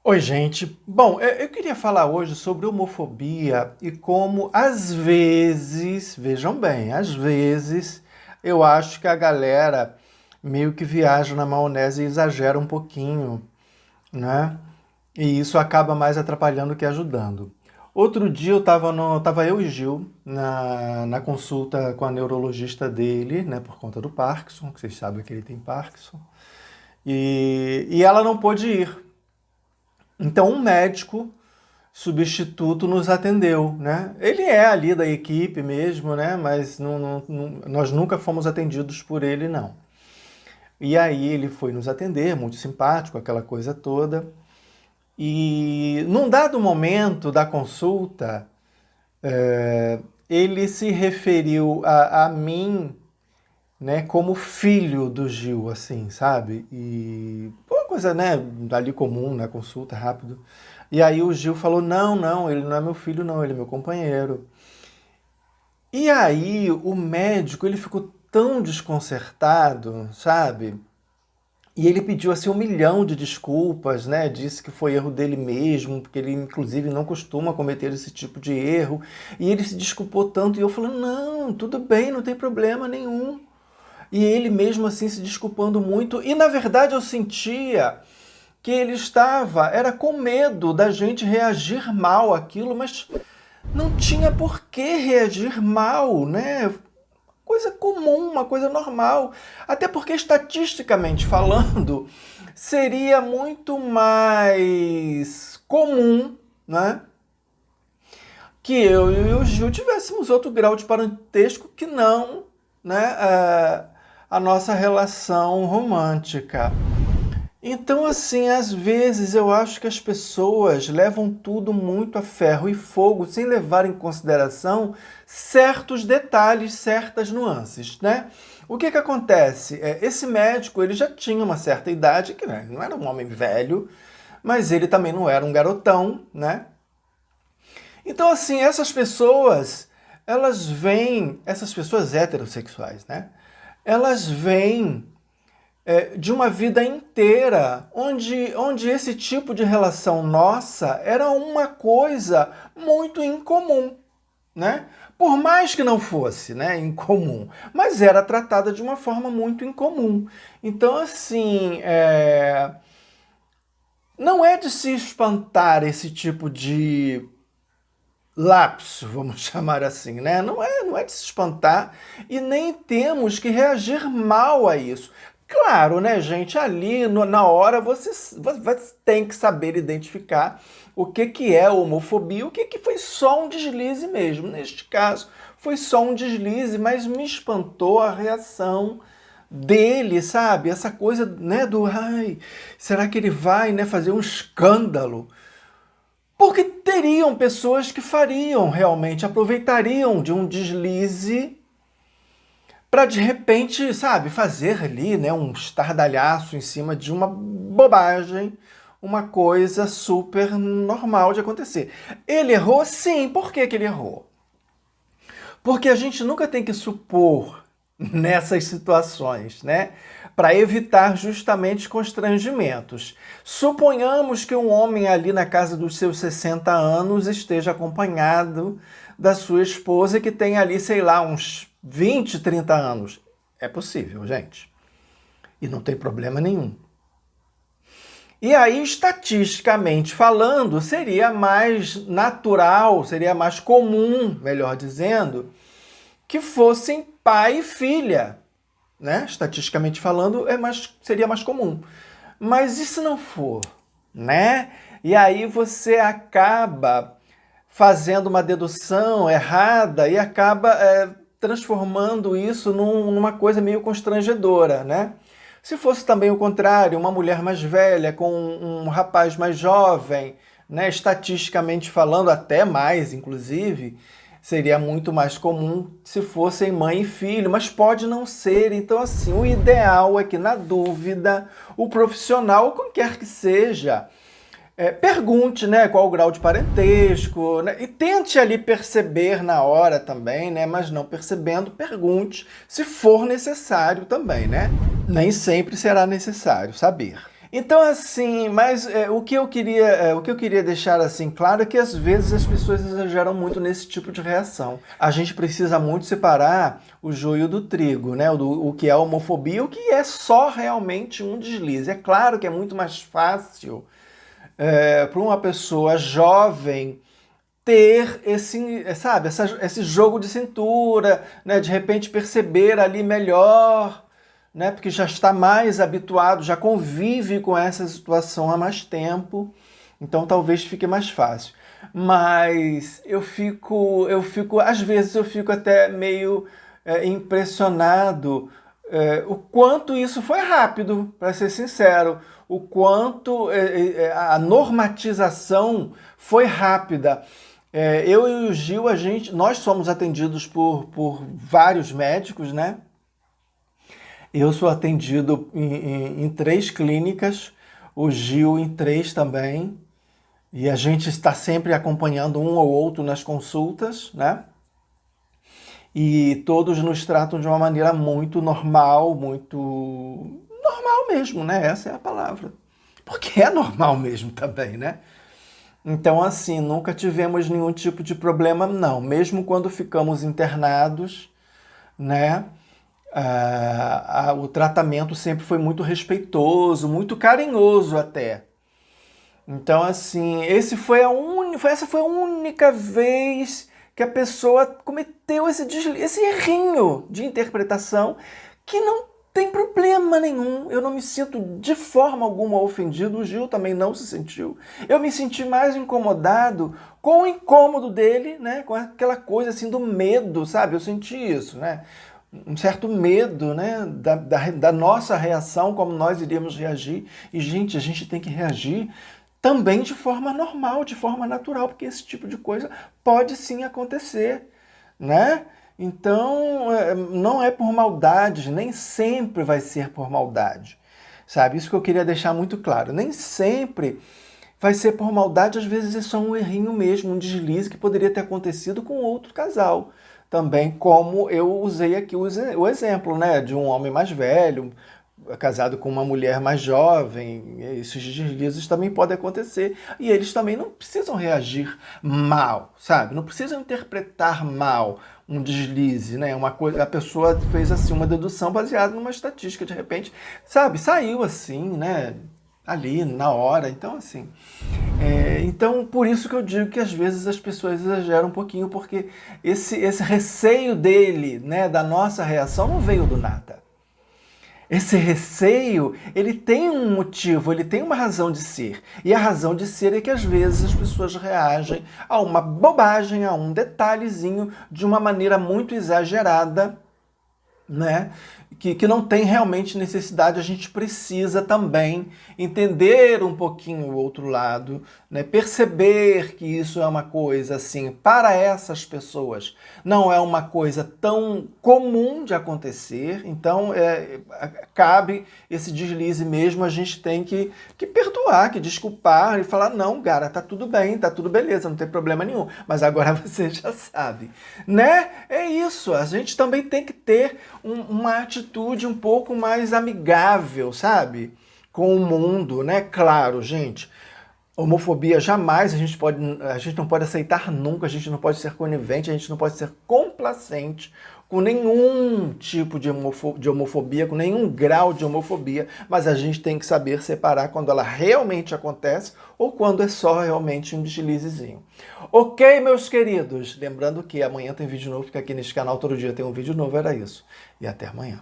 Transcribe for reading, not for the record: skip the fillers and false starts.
Oi, gente. Bom, eu queria falar hoje sobre homofobia e como, às vezes, vejam bem, às vezes, eu acho que a galera meio que viaja na maionese e exagera um pouquinho, né? E isso acaba mais atrapalhando que ajudando. Outro dia tava eu e Gil na consulta com a neurologista dele, né, por conta do Parkinson, que vocês sabem que ele tem Parkinson, e ela não pôde ir. Então, um médico substituto nos atendeu, né? Ele é ali da equipe mesmo, né? Mas nós nunca fomos atendidos por ele, não. E aí ele foi nos atender, muito simpático, aquela coisa toda. E num dado momento da consulta, ele se referiu a mim, né, como filho do Gil, assim, sabe? E uma coisa, né, ali comum na consulta, rápido. E aí o Gil falou: não, não, ele não é meu filho, não, ele é meu companheiro. E aí o médico, ele ficou tão desconcertado, sabe? E ele pediu assim 1 milhão de desculpas, né? Disse que foi erro dele mesmo, porque ele inclusive não costuma cometer esse tipo de erro. E ele se desculpou tanto e eu falando: não, tudo bem, não tem problema nenhum. E ele mesmo assim se desculpando muito. E na verdade eu sentia que ele era com medo da gente reagir mal àquilo, mas não tinha por que reagir mal, né? Coisa comum, uma coisa normal. Até porque, estatisticamente falando, seria muito mais comum, né, que eu e o Gil tivéssemos outro grau de parentesco que não, né, a nossa relação romântica. Então, assim, às vezes eu acho que as pessoas levam tudo muito a ferro e fogo, sem levar em consideração certos detalhes, certas nuances, né? O que que acontece? Esse médico, ele já tinha uma certa idade, que né, não era um homem velho, mas ele também não era um garotão, né? Então, assim, essas pessoas heterossexuais, né? Elas vêm de uma vida inteira, onde esse tipo de relação nossa era uma coisa muito incomum, né? Por mais que não fosse, né, incomum, mas era tratada de uma forma muito incomum. Então, assim, não é de se espantar esse tipo de lapso, vamos chamar assim, né? Não é de se espantar e nem temos que reagir mal a isso. Claro, né, gente? Ali na hora você tem que saber identificar o que é homofobia, o que foi só um deslize mesmo. Neste caso, foi só um deslize, mas me espantou a reação dele, sabe? Essa coisa, né, do ai, será que ele vai, né, fazer um escândalo? Porque teriam pessoas que fariam realmente, aproveitariam de um deslize para de repente, sabe, fazer ali, né, um estardalhaço em cima de uma bobagem, uma coisa super normal de acontecer. Ele errou? Sim. Por que que ele errou? Porque a gente nunca tem que supor nessas situações, né? Para evitar justamente constrangimentos. Suponhamos que um homem ali na casa dos seus 60 anos esteja acompanhado da sua esposa que tem ali, sei lá, uns 20, 30 anos. É possível, gente. E não tem problema nenhum. E aí, estatisticamente falando, seria mais natural, seria mais comum, melhor dizendo, que fossem pai e filha, né? Estatisticamente falando, seria mais comum. Mas e se não for, né? E aí você acaba fazendo uma dedução errada e acaba transformando isso numa coisa meio constrangedora, né? Se fosse também o contrário, uma mulher mais velha com um rapaz mais jovem, né, estatisticamente falando, até mais, inclusive, seria muito mais comum se fossem mãe e filho, mas pode não ser. Então, assim, o ideal é que, na dúvida, o profissional, quem quer que seja, pergunte, né, qual o grau de parentesco, né, e tente ali perceber na hora também, né, mas não percebendo, pergunte se for necessário também, né? Nem sempre será necessário saber. Então, assim, mas o que eu queria deixar assim claro é que às vezes as pessoas exageram muito nesse tipo de reação. A gente precisa muito separar o joio do trigo, né? O que é homofobia e o que é só realmente um deslize. É claro que é muito mais fácil para uma pessoa jovem ter esse, sabe, esse jogo de cintura, né? De repente perceber ali melhor, né? Porque já está mais habituado, já convive com essa situação há mais tempo, então talvez fique mais fácil. Mas às vezes eu fico até meio impressionado o quanto isso foi rápido, para ser sincero, o quanto a normatização foi rápida. Eu e o Gil, nós somos atendidos por vários médicos, né? Eu sou atendido em 3 clínicas, o Gil em 3 também, e a gente está sempre acompanhando um ou outro nas consultas, né? E todos nos tratam de uma maneira muito normal, muito normal mesmo, né? Essa é a palavra. Porque é normal mesmo também, né? Então, assim, nunca tivemos nenhum tipo de problema, não. Mesmo quando ficamos internados, né? O tratamento sempre foi muito respeitoso, muito carinhoso até. Então, assim, essa foi a única vez que a pessoa cometeu esse errinho de interpretação que não tem problema nenhum. Eu não me sinto de forma alguma ofendido, o Gil também não se sentiu. Eu me senti mais incomodado com o incômodo dele, né? Com aquela coisa assim do medo, sabe? Eu senti isso, né? Um certo medo, né, da nossa reação, como nós iríamos reagir. E, gente, a gente tem que reagir também de forma normal, de forma natural, porque esse tipo de coisa pode sim acontecer, né? Então, não é por maldade, nem sempre vai ser por maldade, sabe? Isso que eu queria deixar muito claro. Nem sempre vai ser por maldade, às vezes é só um errinho mesmo, um deslize que poderia ter acontecido com outro casal. Também, como eu usei aqui o exemplo, né, de um homem mais velho, casado com uma mulher mais jovem, esses deslizes também podem acontecer. E eles também não precisam reagir mal, sabe? Não precisam interpretar mal um deslize, né? Uma coisa, a pessoa fez assim uma dedução baseada numa estatística, de repente, sabe? Saiu assim, né? Ali, na hora. Então, assim. Então, por isso que eu digo que às vezes as pessoas exageram um pouquinho, porque esse receio dele, né, da nossa reação, não veio do nada. Esse receio, ele tem um motivo, ele tem uma razão de ser. E a razão de ser é que às vezes as pessoas reagem a uma bobagem, a um detalhezinho, de uma maneira muito exagerada, né? Que não tem realmente necessidade. A gente precisa também entender um pouquinho o outro lado, né? Perceber que isso é uma coisa assim, para essas pessoas, não é uma coisa tão comum de acontecer. Então, cabe esse deslize mesmo, a gente tem que perdoar, que desculpar e falar, não, cara, tá tudo bem, tá tudo beleza, não tem problema nenhum, mas agora você já sabe, né? É isso, a gente também tem que ter uma atitude um pouco mais amigável, sabe? Com o mundo, né? Claro, gente, homofobia jamais a gente não pode aceitar nunca, a gente não pode ser conivente, a gente não pode ser complacente com nenhum tipo de homofobia, com nenhum grau de homofobia, mas a gente tem que saber separar quando ela realmente acontece ou quando é só realmente um deslizezinho. Ok, meus queridos? Lembrando que amanhã tem vídeo novo, porque aqui neste canal todo dia tem um vídeo novo, era isso. E até amanhã.